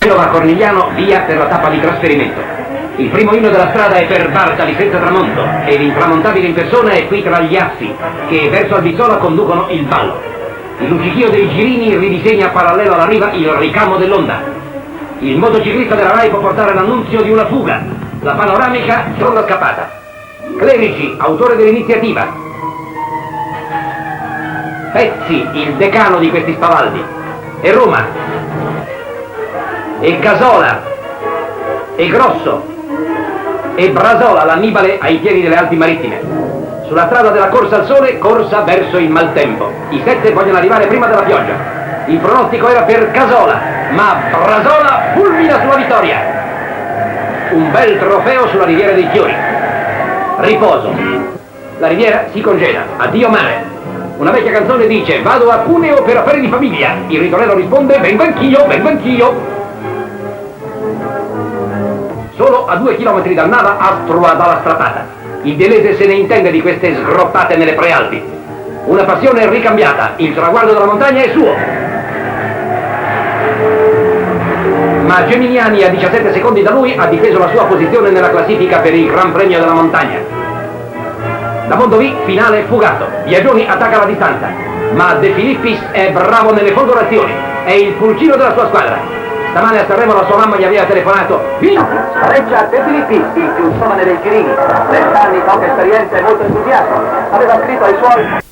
Genova-Cornigliano, via per la tappa di trasferimento. Il primo inno della strada è per Bartali senza tramonto e l'intramontabile in persona è qui tra gli assi che verso Albizzola conducono il ballo. Il luccichio dei girini ridisegna parallelo alla riva il ricamo dell'onda. Il motociclista della Rai può portare l'annunzio di una fuga. La panoramica sonda scappata. Clerici, autore dell'iniziativa. Pezzi, il decano di questi spavaldi. E Roma. E Casola. E Grosso. E Brasola, l'Annibale ai piedi delle Alpi Marittime. Sulla strada della corsa al sole, corsa verso il maltempo. I 7 vogliono arrivare prima della pioggia. Il pronostico era per Casola, ma Brasola fulmina sulla vittoria. Un bel trofeo sulla riviera dei fiori. Riposo. La riviera si congeda. Addio mare. Una vecchia canzone dice: vado a Cuneo per affari di famiglia. Il ritornello risponde: vengo anch'io, vengo anch'io. Solo a 2 chilometri dal Nava Astrua dalla Strapata. Il bielese se ne intende di queste sgroptate nelle prealpi. Una passione ricambiata. Il traguardo della montagna è suo. Ma Geminiani, a 17 secondi da lui, ha difeso la sua posizione nella classifica per il Gran Premio della Montagna. Da Mondovì, finale fugato. Biagioni attacca la distanza. Ma De Filippis è bravo nelle folgorazioni. È il pulcino della sua squadra. Stamane a Sanremo la sua mamma gli aveva telefonato. Pareggia De Filippis, il più giovane dei girini. 30 anni, poca esperienza e molto entusiasmo. Aveva scritto ai suoi...